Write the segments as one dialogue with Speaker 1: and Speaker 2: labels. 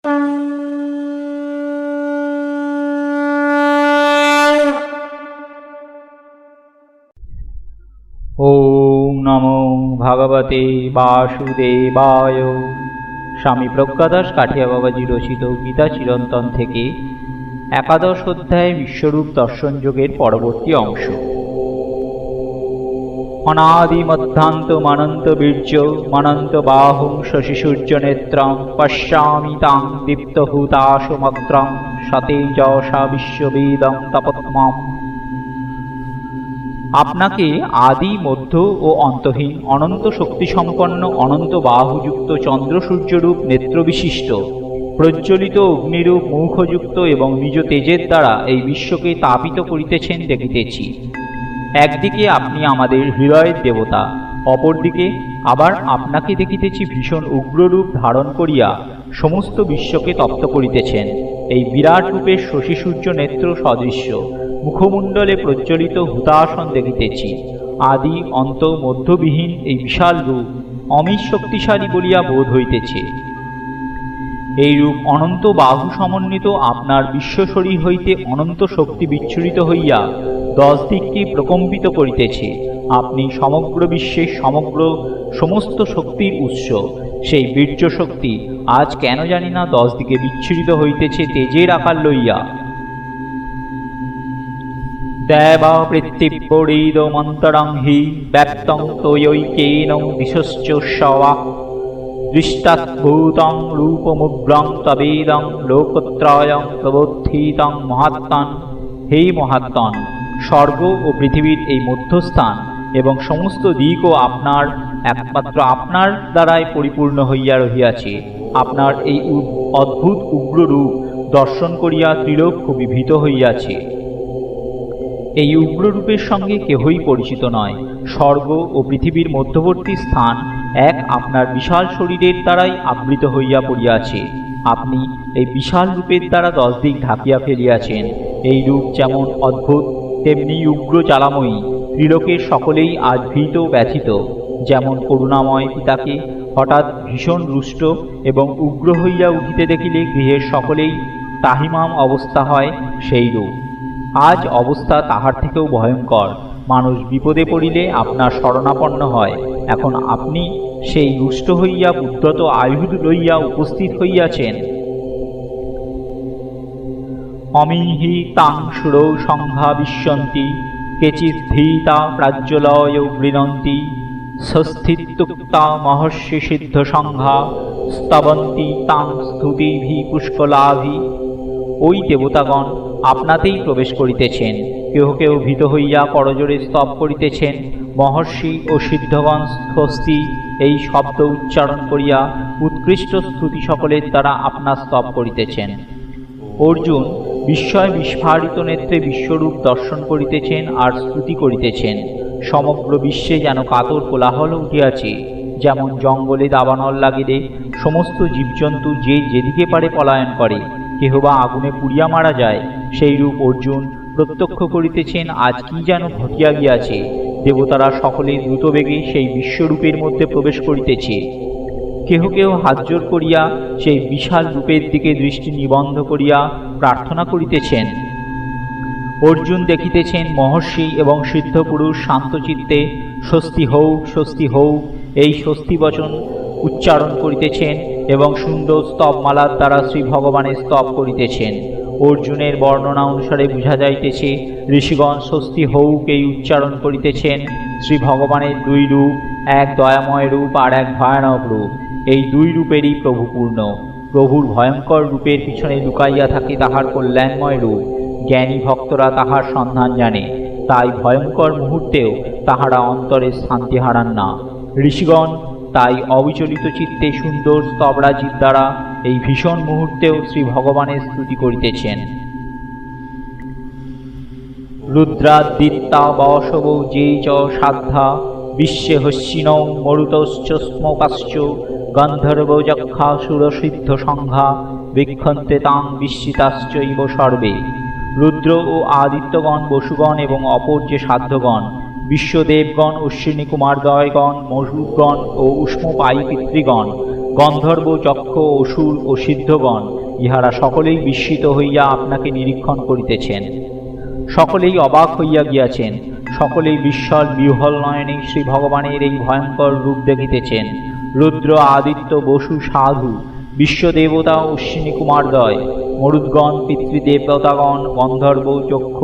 Speaker 1: ওম নমো ভগবতে বাসুদেবায়। স্বামী প্রজ্ঞাদাস কাঠিয়া বাবাজি রচিত গীতা চিরন্তন থেকে একাদশ অধ্যায় বিশ্বরূপ দর্শন যোগের পরবর্তী অংশ। অনাদি মধ্যান্ত মনন্ত বীর্য মনন্ত বাহুং শশী সূর্য নেত্রং পশ্যামি তাং দীপ্তহুতাশমগ্রং সতেজসা বিশ্ববেদং তপত্মম। আপনাকে আদি মধ্য ও অন্তহীন অনন্ত শক্তিসম্পন্ন অনন্ত বাহুযুক্ত চন্দ্র সূর্যরূপ নেত্রবিশিষ্ট প্রজ্বলিত অগ্নিরূপ মুখযুক্ত এবং নিজ তেজের দ্বারা এই বিশ্বকে তাপিত করিতেছেন দেখিতেছি। একদিকে আপনি আমাদের হৃদয়ের দেবতা, অপরদিকে আবার আপনাকে দেখিতেছি ভীষণ উগ্ররূপ ধারণ করিয়া সমস্ত বিশ্বকে তপ্ত করিতেছেন। এই বিরাট রূপের শশী সূর্য নেত্র সদৃশ্য মুখমণ্ডলে প্রজ্বলিত হুতাসন দেখিতেছি। আদি অন্ত মধ্যবিহীন এই বিশাল রূপ অমিত শক্তিশালী বলিয়া বোধ হইতেছে। এই রূপ অনন্ত বাহু সমন্বিত আপনার বিশ্বশরীর হইতে অনন্ত শক্তি বিচ্ছুরিত হইয়া 10 দিককে প্রকম্পিত করিতেছে। আপনি সমগ্র বিশ্বের সমস্ত শক্তির উৎস। সেই বীর্য শক্তি আজ কেন জানি না 10 দিকে বিচ্ছুরিত হইতেছে তেজের আকার লইয়া। দেবা পৃথিবীদমন্তরং হি ব্যক্তং তয়ৈকেন দিশশ্চ সওয়া দৃষ্টাদ্ভূতং রূপমুগ্রং তবেদং লোকত্রয়ং প্রবোধিতং মহাত্মন। হে মহাত্মন, স্বর্গ ও পৃথিবীর এই মধ্যস্থান এবং সমস্ত দিকও একমাত্র আপনার দ্বারাই পরিপূর্ণ হইয়া রহিয়াছে। আপনার এই অদ্ভুত উগ্র রূপ দর্শন করিয়া ত্রিলোক খুবই ভীত হইয়াছে। এই উগ্ররূপের সঙ্গে কেহই পরিচিত নয়। স্বর্গ ও পৃথিবীর মধ্যবর্তী স্থান এক আপনার বিশাল শরীরের দ্বারাই আবৃত হইয়া পড়িয়াছে। আপনি এই বিশাল রূপের দ্বারা 10 দিক ঢাকিয়া ফেলিয়াছেন। এই রূপ যেমন অদ্ভুত তেমনি উগ্র জ্বালাময়ী। ত্রিলোকের সকলেই আজ ভীত ব্যথিত। যেমন করুণাময় পিতাকে হঠাৎ ভীষণ রুষ্ট এবং উগ্র হইয়া উঠিতে দেখিলে গৃহের সকলেই তাহিমাম অবস্থা হয়, সেই রূপ আজ অবস্থা তাহার থেকেও ভয়ঙ্কর। মানুষ বিপদে পড়িলে আপনার শরণাপন্ন হয়। এখন আপনি সেই রুষ্ট হইয়া উদ্ধত আয়ুধ লইয়া উপস্থিত হইয়াছেন। অমিহি তাং সুরৌ সংঘা বিশ্বন্তি কেচিদ্ধীতা প্রাজ্বলয় গৃণন্তি স্বস্তিত্যুক্তা মহর্ষি সিদ্ধ সংঘা স্তবন্তি তাং স্তুতিভি পুষ্কলাভি। ওই দেবতাগণ আপনাতেই প্রবেশ করিতেছেন। কেহ কেউ ভীত হইয়া করজোড়ে স্তব করিতেছেন। মহর্ষি ও সিদ্ধগণ স্বস্তি এই শব্দ উচ্চারণ করিয়া উৎকৃষ্ট স্তুতি সকলের দ্বারা আপনার স্তব করিতেছেন। অর্জুন বিস্ময় বিস্ফারিত নেত্রে বিশ্বরূপ দর্শন করিতেছেন আর স্তুতি করিতেছেন। সমগ্র বিশ্বে যেন কাতর কোলাহল উঠিয়াছে। যেমন জঙ্গলে দাবানল লাগিলে সমস্ত জীবজন্তু যে যেদিকে পারে পলায়ন করে, কেহ বা আগুনে পুড়িয়া মারা যায়, সেই রূপ অর্জুন প্রত্যক্ষ করিতেছেন। আজ কি যেন ঘটিয়া গিয়াছে। দেবতারা সকলে দ্রুতবেগে সেই বিশ্বরূপের মধ্যে প্রবেশ করিতেছে। কেহ কেহ হাতজোড় করিয়া সেই বিশাল রূপের দিকে দৃষ্টি নিবন্ধ করিয়া প্রার্থনা করিতেছেন। অর্জুন দেখিতেছেন মহর্ষি এবং সিদ্ধ পুরুষ শান্তচিত্তে স্বস্তি হউক এই স্বস্তি বচন উচ্চারণ করিতেছেন এবং সুন্দর স্তবমালার দ্বারা শ্রী ভগবানের স্তব করিতেছেন। অর্জুনের বর্ণনা অনুসারে বুঝা যাইতেছে ঋষিগণ স্বস্তি হউক এই উচ্চারণ করিতেছেন। শ্রী ভগবানের 2 রূপ, এক দয়াময় রূপ আর এক ভয়ানক রূপ। এই 2 রূপেরই প্রভুপূর্ণ। প্রভুর ভয়ঙ্কর রূপের পিছনে লুকাইয়া থাকে তাহার কল্যাণময় রূপ। জ্ঞানী ভক্তরা তাহার সন্ধান জানে, তাই ভয়ঙ্কর মুহূর্তেও তাহারা অন্তরে শান্তি হারান না। ঋষিগণ তাই অবিচলিত চিত্তে সুন্দর স্তবরাজির দ্বারা এই ভীষণ মুহূর্তেও শ্রী ভগবানের স্তুতি করিতেছেন। রুদ্রাদিত্যা বসব যে চ সাধ্যা বিশ্বে হস্যিনৌ মরুতশ্চ স্মকাশ্চ গন্ধর্ব যক্ষা সুরসিদ্ধ সংঘা বিক্ষন্তে তাং বিস্মিতাশ্চৈব সর্বে। রুদ্র ও আদিত্যগণ, বসুগণ এবং অপর যে সাধ্যগণ, বিশ্বদেবগণ, অশ্বিনী কুমারদ্বয়গণ, মরুগণ ও উষ্মপায়ী পিতৃগণ, গন্ধর্ব, যক্ষ, অসুর ও সিদ্ধগণ ইহারা সকলেই বিস্মিত হইয়া আপনাকে নিরীক্ষণ করিতেছেন। সকলেই অবাক হইয়া গিয়াছেন, সকলেই বিস্মল বিহ্বল নয়নে শ্রী ভগবানের এই ভয়ঙ্কর রূপ দেখিতেছেন। রুদ্র, আদিত্য, বসু, সাধু, বিশ্বদেবতা, অশ্বিনী কুমারদ্বয়, মরুদ্গণ, পিতৃদেবতাগণ, গন্ধর্ব, যক্ষ,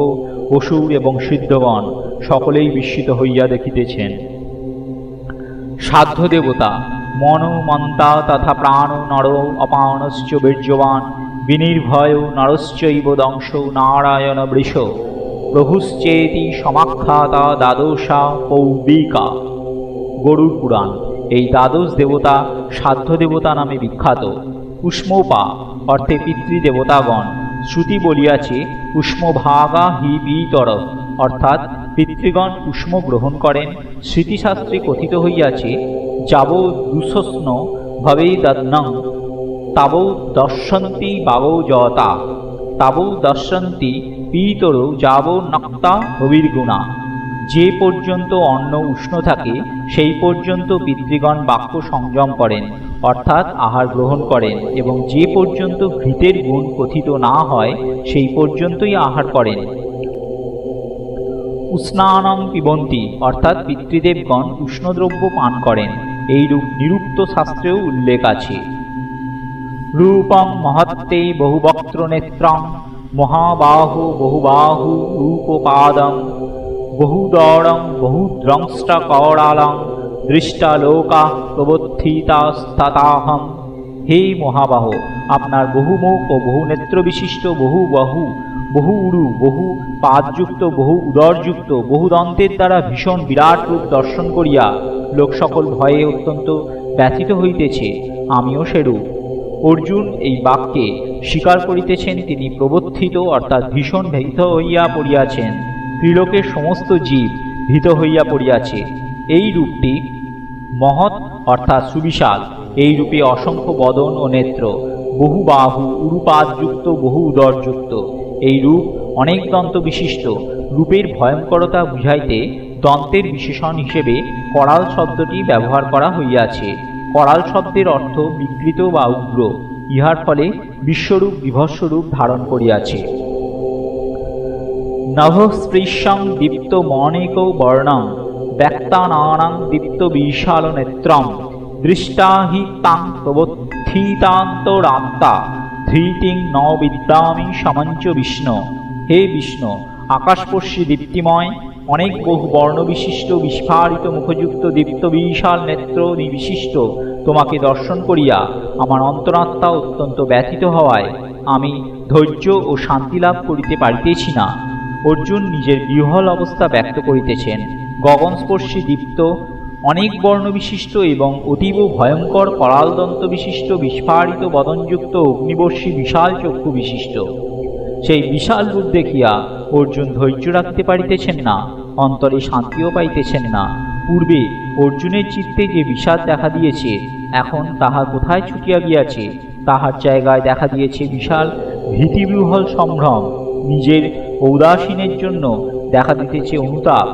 Speaker 1: অসুর এবং সিদ্ধগণ সকলেই বিস্মিত হইয়া দেখিতেছেন। সাধ্য দেবতা মন মন্তা তথা প্রাণ নর অপানশ্চ বীর্যবান বিনির্ভয় নরশ্চৈব দংশ নারায়ণ বৃষ প্রভুশ্চেতি সমাখ্যাতা দ্বাদশা পৌবিকা। গরুড় পুরাণ। এই দ্বাদশ দেবতা সাধ্য দেবতা নামে বিখ্যাত। উষ্মপা অর্থে পিতৃদেবতাগণ। শ্রুতি বলিয়াছে উষ্মভাগা হি পিতর, অর্থাৎ পিতৃগণ উষ্ম গ্রহণ করেন। স্মৃতিশাস্ত্রে কথিত হইয়াছে যাবো দুঃস্ন ভবেই দদ্নং তাবৌ দর্শন্তি বাবৌ জতা তাবৌ দর্শন্তি পিতর যাবৌ নক্তা হবির্গুণা। যে পর্যন্ত অন্ন উষ্ণ থাকে সেই পর্যন্ত পিতৃগণ বাক্য সংযম করেন, অর্থাৎ আহার গ্রহণ করেন, এবং যে পর্যন্ত ঘৃতের গুণ কথিত না হয় সেই পর্যন্তই আহার করেন। উষ্ণানং পিবন্তি, অর্থাৎ পিতৃদেবগণ উষ্ণদ্রব্য পান করেন। এইরূপ নিরুক্ত শাস্ত্রেও উল্লেখ আছে। রূপং মহত্তে বহুবক্ত্র নেত্রং মহাবাহু বহুবাহু রূপপাদং বহুদরং বহুদ্রংষ্টকরালং দৃষ্টালোকা প্রবর্ধিতাস্তাতাহম। হে মহাবাহ, আপনার বহুমুখ ও বহু নেত্র বিশিষ্ট, বহু উরু, বহু পাদযুক্ত, বহু উদরযুক্ত, বহু দন্তের দ্বারা ভীষণ বিরাট রূপ দর্শন করিয়া লোক সকল ভয়ে অত্যন্ত ব্যথিত হইতেছে, আমিও সেরূপ। অর্জুন এই বাক্যে স্বীকার করিতেছেন তিনি প্রবর্ধিত, অর্থাৎ ভীষণ ভীত হইয়া পড়িয়াছেন। ত্রিলোকের সমস্ত জীব ভীত হইয়া পড়িয়াছে। এই রূপটি মহৎ, অর্থাৎ সুবিশাল। এই রূপে অসংখ্য বদন ও নেত্র, বহু বাহু, উরুপাদযুক্ত, বহু উদরযুক্ত। এই রূপ অনেক দন্ত বিশিষ্ট। রূপের ভয়ঙ্করতা বুঝাইতে দন্তের বিশেষণ হিসেবে করাল শব্দটি ব্যবহার করা হইয়াছে। করাল শব্দের অর্থ বিকৃত বা উগ্র। ইহার ফলে বিশ্বরূপ বিভৎসরূপ ধারণ করিয়াছে। নভঃস্পৃশ্যং দীপ্ত মনেক বর্ণং ব্যক্তানানাং দীপ্ত বিশাল নেত্রম দৃষ্টা হি তাং প্রবর্ধিতান্তরাত্মা ধৃতিং ন বিদ্যামি সমঞ্চ বিষ্ণু। হে বিষ্ণু, আকাশস্পর্শী দীপ্তিময় অনেক বহু বর্ণবিশিষ্ট বিস্ফারিত মুখযুক্ত দীপ্ত বিশাল নেত্র বিশিষ্ট তোমাকে দর্শন করিয়া আমার অন্তরাত্মা অত্যন্ত ব্যথিত হওয়ায় আমি ধৈর্য ও শান্তি লাভ করিতে পারিতেছি না। অর্জুন নিজের বিহ্বল অবস্থা ব্যক্ত করিতেছেন। গগনস্পর্শী দীপ্ত অনেক বর্ণবিশিষ্ট এবং অতীব ভয়ঙ্কর করালদন্ত বিশিষ্ট বিস্ফারিত বদনযুক্ত অগ্নিবর্ষী বিশাল চক্ষু বিশিষ্ট সেই বিশাল রূপ দেখিয়া অর্জুন ধৈর্য রাখিতে পারিতেছেন না, অন্তরে শান্তিও পাইতেছেন না। পূর্বে অর্জুনের চিত্তে যে বিষাদ দেখা দিয়েছে, এখন তাহা কোথায় ছুটিয়া গিয়াছে? তাহার জায়গায় দেখা দিয়েছে বিশাল ভীতিবিহ্বল সম্ভ্রম। নিজের ঔদাসীনের জন্য দেখা দিতেছে অনুতাপ।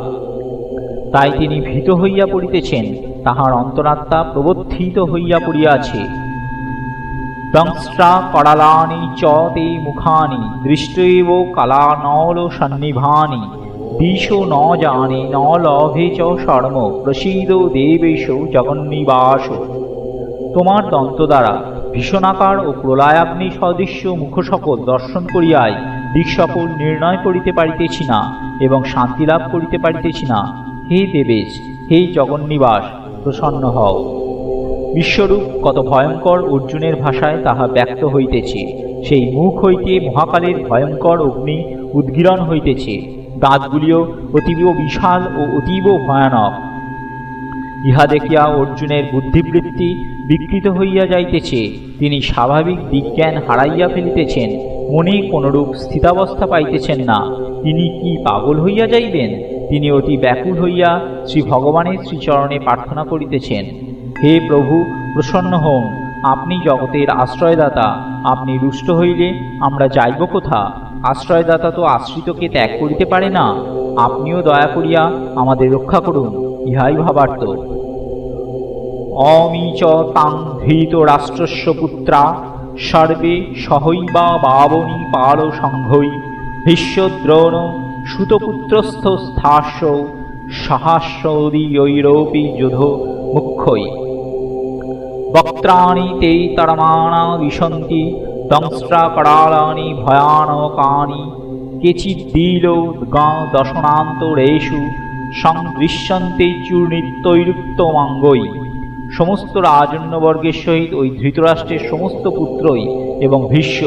Speaker 1: তাই তিনি ভীত হইয়া পড়িতেছেন, তাহার অন্তরাত্মা প্রবর্ধিত হইয়া পড়িয়াছে। দংষ্ট্রা করালানি চ তে মুখানি দৃষ্টৈব কালানল সন্নিভানি দিশো ন জানে ন লভে চ শর্ম প্রসীদ দেবেশ জগন্নিবাস। তোমার দন্ত দ্বারা ভীষণাকার ও প্রলয়াগ্নি সদৃশ্য মুখ সকল দর্শন করিয়াই দিক সকল নির্ণয় করিতে পারিতেছি না এবং শান্তি লাভ করিতে পারিতেছি না। হে দেবেশ, হে জগন্নিবাস, প্রসন্ন হও। বিশ্বরূপ কত ভয়ঙ্কর অর্জুনের ভাষায় তাহা ব্যক্ত হইতেছে। সেই মুখ হইতে মহাকালের ভয়ঙ্কর অগ্নি উদ্গীরণ হইতেছে। দাঁতগুলিও অতীব বিশাল ও অতীব ভয়ানক। ইহা দেখিয়া অর্জুনের বুদ্ধিবৃত্তি বিকৃত হইয়া যাইতেছে। তিনি স্বাভাবিক বিজ্ঞান হারাইয়া ফেলিতেছেন, মনে কোনরূপ স্থিতাবস্থা পাইতেছেন না। তিনি কি পাগল হইয়া যাইবেন? তিনি অতি ব্যাকুল হইয়া শ্রী ভগবানের শ্রীচরণে প্রার্থনা করিতেছেন, হে প্রভু, প্রসন্ন হন। আপনি জগতের আশ্রয়দাতা। আপনি রুষ্ট হইলে আমরা যাইব কোথা? আশ্রয়দাতা তো আশ্রিতকে ত্যাগ করিতে পারে না। আপনিও দয়া করিয়া আমাদের রক্ষা করুন, ইহাই ভাবার্থ। অমি চ তাং ধৃতরাষ্ট্রস্য পুত্রা সর্বে সহৈবা বাবনী পাল সংঘৈ ভীষ্মদ্রোণ সুতপুত্রস্থ স্থাস্য সহাস্যদীয়ৈরপি যোধ মুখ্যৈ বক্ত্রাণি তে তরমাণা বিশন্তি দংস্ট্রাকরালানি ভয়ানকানি কেচিদ্দীলৌদ্গা দশনান্তরেষু সংদৃশ্যন্তে চূর্ণিতৈরুক্তমাঙ্গৈ। সমস্ত রাজন্যবর্গের সহিত ওই ধৃতরাষ্ট্রের সমস্ত পুত্রই এবং ভীষ্ম,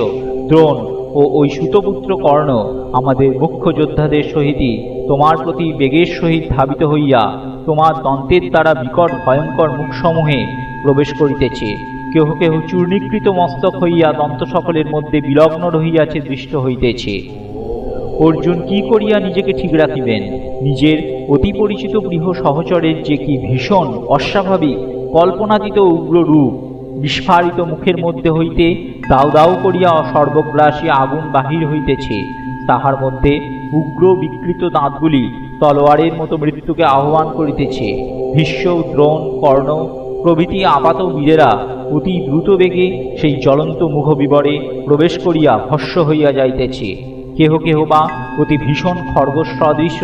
Speaker 1: দ্রোণ ও ওই সুতপুত্র কর্ণ আমাদের মুখ্য যোদ্ধাদের সহিতই তোমার প্রতি বেগের সহিত ধাবিত হইয়া তোমার দন্তের দ্বারা বিকট ভয়ঙ্কর মুখসমূহে প্রবেশ করিতেছে। কেহ কেহ চূর্ণীকৃত মস্তক হইয়া দন্ত সকলের মধ্যে বিলগ্ন রহিয়াছে দৃষ্ট হইতেছে। অর্জুন কি করিয়া নিজেকে ঠিক রাখিবেন? নিজের অতি পরিচিত গৃহ সহচরের যে কি ভীষণ অস্বাভাবিক কল্পনাতীত উগ্র রূপ, বিস্ফারিত মুখের মধ্যে হইতে দাউ দাউ করিয়া সর্বগ্রাসী আগুন বাহির হইতেছে, তাহার মধ্যে উগ্র বিকৃত দাঁতগুলি তলোয়ারের মতো মৃত্যুকে আহ্বান করিতেছে। ভীষ্ম, দ্রোণ, কর্ণ প্রভৃতি আপাত বীরেরা অতি দ্রুত বেগে সেই জ্বলন্ত মুখবিবরে প্রবেশ করিয়া ভস্ম হইয়া যাইতেছে। কেহ কেহ বা অতি ভীষণ খর্গ সদৃশ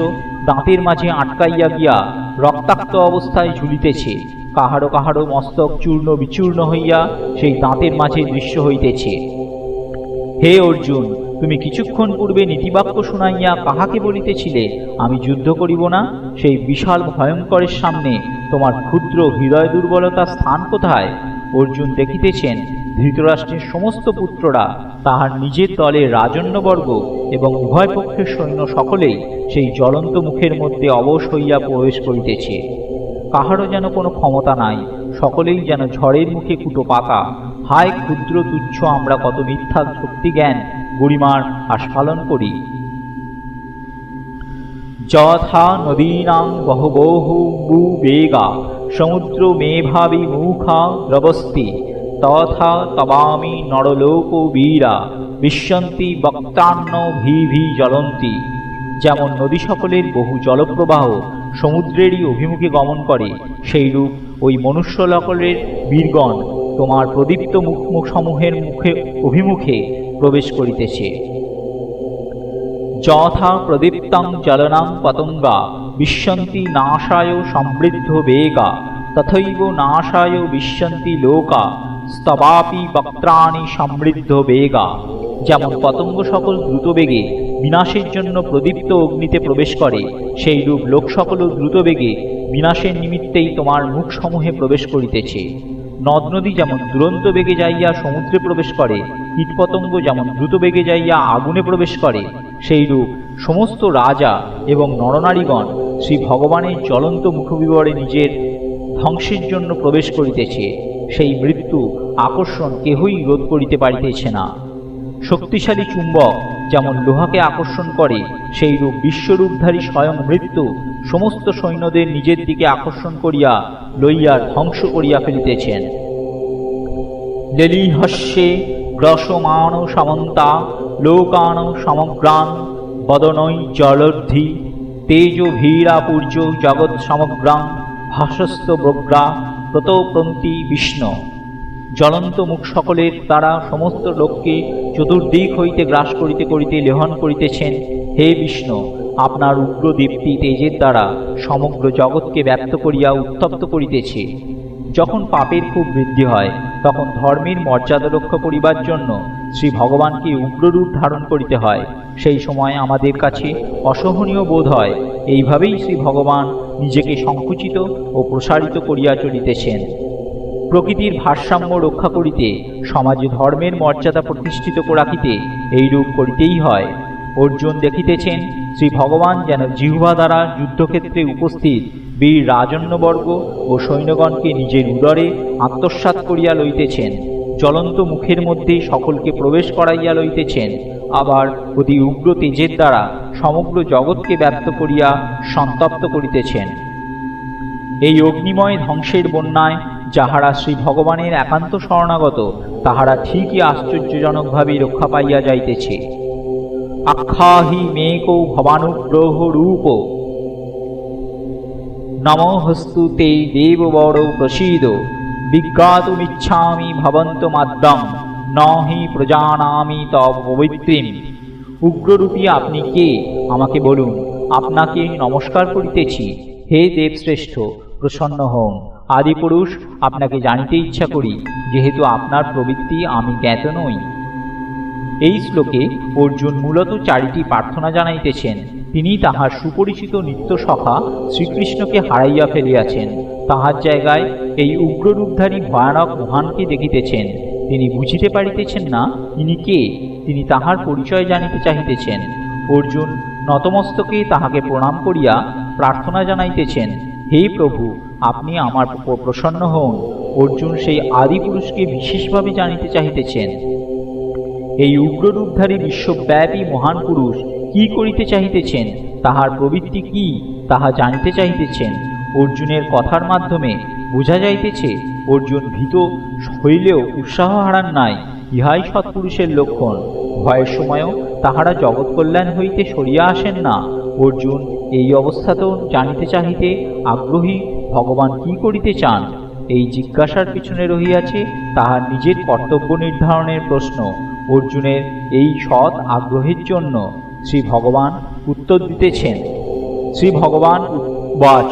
Speaker 1: দাঁতের মাঝে আটকাইয়া গিয়া রক্তাক্ত অবস্থায় ঝুলিতেছে। কাহারো কাহারো মস্তক চূর্ণ বিচূর্ণ হইয়া সেই দাঁতের মাঝে দৃশ্য হইতেছে। হে অর্জুন, তুমি কিছুক্ষণ পূর্বে নীতিবাক্য শুনাইয়া কাহাকে বলিতেছিলে আমি যুদ্ধ করিব না? সেই বিশাল ভয়ঙ্করের সামনে তোমার ক্ষুদ্র হৃদয় দুর্বলতার স্থান কোথায়? অর্জুন দেখিতেছেন ধৃতরাষ্ট্রের সমস্ত পুত্ররা, তাহার নিজের দলের রাজন্যবর্গ এবং উভয় পক্ষের সৈন্য সকলেই সেই জ্বলন্ত মুখের মধ্যে অবশ হইয়া প্রবেশ করিতেছে। কাহারও যেন কোনো ক্ষমতা নাই, সকলেই যেন ঝড়ের মুখে কুটো পাকা। হায় ক্ষুদ্র তুচ্ছ আমরা কত মিথ্যা শক্তি জ্ঞান গরিমার আস্ফালন করি। যথা নদীনাং বহবহু বেগা সমুদ্র মেভাবি মুখা দ্রবস্তি তথা তবামি নরলোক বীরা বিশ্বন্তি বক্তান্ন ভি জ্বলন্তি। যেমন নদী সকলের বহু জলপ্রবাহ সমুদ্রেরই অভিমুখে গমন করে, সেইরূপ ওই মনুষ্যসকলের বীরগণ তোমার প্রদীপ্ত মুখসমূহের অভিমুখে প্রবেশ করিতেছে। যথা প্রদীপ্তং জলনাং পতঙ্গা বিশ্বন্তি নাশায় সমৃদ্ধ বেগা তথৈব নাশায় বিশ্বন্তি লোকা স্তবাপি বক্ত্রাণি সমৃদ্ধ বেগা। যেমন পতঙ্গ সকল দ্রুত বেগে বিনাশের জন্য প্রদীপ্ত অগ্নিতে প্রবেশ করে, সেইরূপ লোক সকলও দ্রুত বেগে বিনাশের নিমিত্তেই তোমার মুখসমূহে প্রবেশ করিতেছে। নদ নদী যেমন দুরন্ত বেগে যাইয়া সমুদ্রে প্রবেশ করে, কীটপতঙ্গ যেমন দ্রুত বেগে যাইয়া আগুনে প্রবেশ করে, সেইরূপ সমস্ত রাজা এবং নরনারীগণ শ্রী ভগবানের জ্বলন্ত মুখবিবরে নিজের ধ্বংসের জন্য প্রবেশ করিতেছে। সেই মৃত্যু আকর্ষণ কেহই রোধ করিতে পারিতেছে না। শক্তিশালী চুম্বক যেমন লোহাকে আকর্ষণ করে, সেইরূপ বিশ্বরূপধারী স্বয়ং মৃত্যু সমস্ত সৈন্যদের নিজের দিকে আকর্ষণ করিয়া লইয়া ধ্বংস করিয়া ফেলিতেছেন। লেলিহস্যে গ্রসমান সমন্তা লোকান সমগ্রান বদনৈ জলর্ধি তেজ ভীরাপূর্য জগৎ সমগ্রাং ভাসস্ত ব্রগ্রা প্রতপ্রন্তি বিষ্ণু। জ্বলন্ত মুখ সকলের দ্বারা সমস্ত লোককে চতুর্দিক হইতে গ্রাস করিতে করিতে লেহন করিতেছেন। হে বিষ্ণু, আপনার উগ্র দীপ্তি তেজের দ্বারা সমগ্র জগৎকে ব্যক্ত করিয়া উত্তপ্ত করিতেছে। যখন পাপের খুব বৃদ্ধি হয়, তখন ধর্মের মর্যাদা রক্ষা করিবার জন্য শ্রী ভগবানকে উগ্ররূপ ধারণ করিতে হয়। সেই সময় আমাদের কাছে অসহনীয় বোধ হয়। এইভাবেই শ্রী ভগবান নিজেকে সংকুচিত ও প্রসারিত করিয়া চলিতেছেন। প্রকৃতির ভারসাম্য রক্ষা করিতে, সমাজে ধর্মের মর্যাদা প্রতিষ্ঠিত রাখিতে এইরূপ করিতেই হয়। অর্জুন দেখিতেছেন শ্রী ভগবান যেন জিহ্বা দ্বারা যুদ্ধক্ষেত্রে উপস্থিত বীর রাজন্যবর্গ ও সৈন্যগণকে নিজের উদরে আত্মসাৎ করিয়া লইতেছেন, জ্বলন্ত মুখের মধ্যে সকলকে প্রবেশ করাইয়া লইতেছেন, আবার অতি উগ্র তেজের দ্বারা সমগ্র জগৎকে ব্যক্ত করিয়া সন্তপ্ত করিতেছেন। এই অগ্নিময় ধ্বংসের বন্যায় যাহারা শ্রী ভগবানের একান্ত শরণাগত, তাহারা ঠিকই আশ্চর্যজনকভাবে রক্ষা পাইয়া যাইতেছে। আখ্যাহি মেকো ভবানুগ্রহ রূপ নমঃস্তু তে দেববর প্রসীদ বিজ্ঞাতুমিচ্ছামি ভবন্তমাদ্যং ন হি প্রজানামি তব পবিত্রীম। উগ্ররূপী আপনি কে আমাকে বলুন, আপনাকে নমস্কার করিতেছি। হে দেবশ্রেষ্ঠ, প্রসন্ন হন। আদিপুরুষ, আপনাকে জানিতে ইচ্ছা করি, যেহেতু আপনার প্রবৃত্তি আমি জ্ঞাত নই। এই শ্লোকে অর্জুন মূলত চারিটি প্রার্থনা জানাইতেছেন। তিনি তাহার সুপরিচিত নিত্য সখা শ্রীকৃষ্ণকে হারাইয়া ফেলিয়াছেন। তাহার জায়গায় এই উগ্ররূপধারী ভয়ানক মহানকে দেখিতেছেন। তিনি বুঝিতে পারিতেছেন না ইনি কে। তিনি তাহার পরিচয় জানিতে চাহিতেছেন। অর্জুন নতমস্তকে তাহাকে প্রণাম করিয়া প্রার্থনা জানাইতেছেন, হে প্রভু, আপনি আমার উপর প্রসন্ন হন। অর্জুন সেই আদিপুরুষকে বিশেষভাবে জানিতে চাহিতেছেন। এই উগ্ররূপধারী বিশ্বব্যাপী মহান পুরুষ কি করিতে চাহিতেছেন, তাহার প্রবৃত্তি কি, তাহা জানিতে চাহিতেছেন। অর্জুনের কথার মাধ্যমে বোঝা যাইতেছে অর্জুন ভীত হইলেও উৎসাহ হারান নাই। ইহাই সৎপুরুষের লক্ষণ। ভয়ের সময়ও তাহারা জগৎ কল্যাণ হইতে সরিয়া আসেন না। অর্জুন এই অবস্থাতেও জানিতে চাহিতে আগ্রহী ভগবান কি করিতে চান। এই জিজ্ঞাসার পিছনে রহিয়াছে তাহার নিজের কর্তব্য নির্ধারণের প্রশ্ন। অর্জুনের এই সৎ আগ্রহের জন্য শ্রী ভগবান উত্তর দিতেছেন। শ্রী ভগবান উবাচ,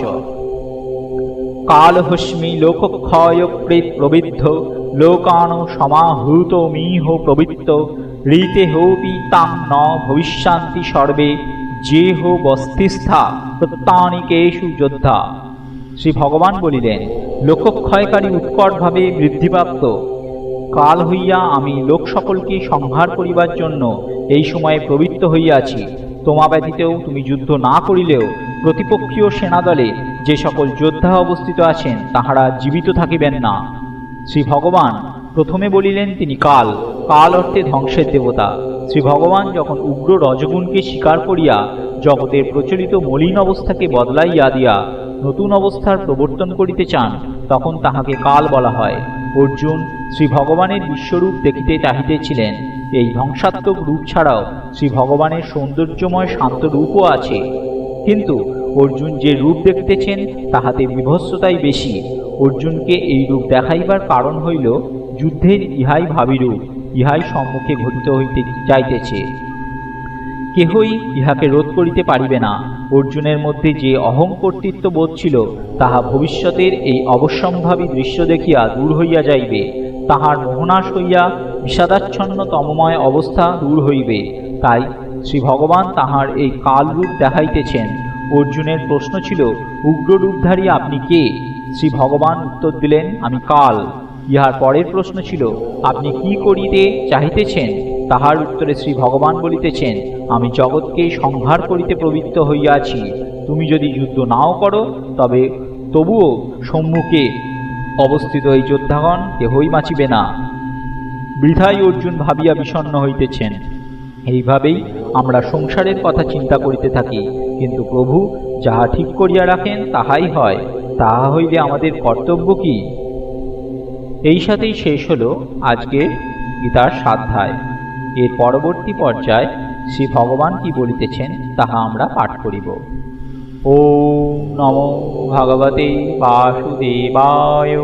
Speaker 1: কালহস্মি লোকক্ষয় প্রেত প্রবিদ্ধ লোকান সমাহূত মিহ প্রবৃত্ত ঋতে হোপি তাং ন ভবিষ্যান্তি সর্বে যে হো বস্তিস্থা প্রত্যানিকেষু যোদ্ধা। শ্রী ভগবান বলিলেন, লোকক্ষয়কারী উৎকটভাবে বৃদ্ধিপ্রাপ্ত কাল হইয়া আমি লোক সকলকে সংহার করিবার জন্য এই সময়ে প্রবৃত্ত হইয়াছি। তোমা ব্যতীতেও তুমি যুদ্ধ না করিলেও প্রতিপক্ষীয় সেনাদলে যে সকল যোদ্ধা অবস্থিত আছেন তাহারা জীবিত থাকিবেন না। শ্রী ভগবান প্রথমে বলিলেন তিনি কাল। কাল অর্থে ধ্বংসের দেবতা। শ্রী ভগবান যখন উগ্র রজগুণকে স্বীকার করিয়া জগতের প্রচলিত মলিন অবস্থাকে বদলাইয়া দিয়া নতুন অবস্থার প্রবর্তন করিতে চান, তখন তাহাকে কাল বলা হয়। অর্জুন শ্রী ভগবানের বিশ্বরূপ দেখিতে চাহিতেছিলেন। এই ধ্বংসাত্মক রূপ ছাড়াও শ্রী ভগবানের সৌন্দর্যময় শান্ত রূপও আছে, কিন্তু অর্জুন যে রূপ দেখিতেছেন তাহাতে বিভৎসতাই বেশি। অর্জুনকে এই রূপ দেখাইবার কারণ হইল যুদ্ধের ইহাই ভাবী রূপ, ইহাই সম্মুখে ঘটিত হইতে যাইতেছে। কেহই ইহাকে রোধ করিতে পারিবে না। অর্জুনের মধ্যে যে অহং কর্তৃত্ব বোধ ছিল তাহা ভবিষ্যতের এই অবশ্যম্ভাবী দৃশ্য দেখিয়া দূর হইয়া যাইবে। তাহার মোহনাশ হইয়া বিষাদাচ্ছন্ন তমময় অবস্থা দূর হইবে। তাই শ্রী ভগবান তাহার এই কাল রূপ দেখাইতেছেন। অর্জুনের প্রশ্ন ছিল, উগ্ররূপধারী আপনি কে? শ্রী ভগবান উত্তর দিলেন, আমি কাল। ইহার পরের প্রশ্ন ছিল, আপনি কি করিতে চাহিতেছেন? তাহার উত্তরে শ্রী ভগবান বলিতেছেন, আমি জগৎকে সংহার করিতে প্রবৃত্ত হইয়াছি। তুমি যদি যুদ্ধ নাও করো তবে তবুও সম্মুখে অবস্থিত এই যোদ্ধাগণ কেহই বাঁচিবে না। বৃথাই অর্জুন ভাবিয়া বিষণ্ণ হইতেছেন। এইভাবেই আমরা সংসারের কথা চিন্তা করিতে থাকি, কিন্তু প্রভু যাহা ঠিক করিয়া রাখেন তাহাই হয়। তাহা হইলে আমাদের কর্তব্য কি? এই সাথেই শেষ হলো আজকের গীতার স্বাধ্যায়। এর পরবর্তী পর্যায়ে শ্রী ভগবান কি বলিতেছেন তাহা আমরা পাঠ করিব। ওম নমো ভগবতে বাসুদেবায়।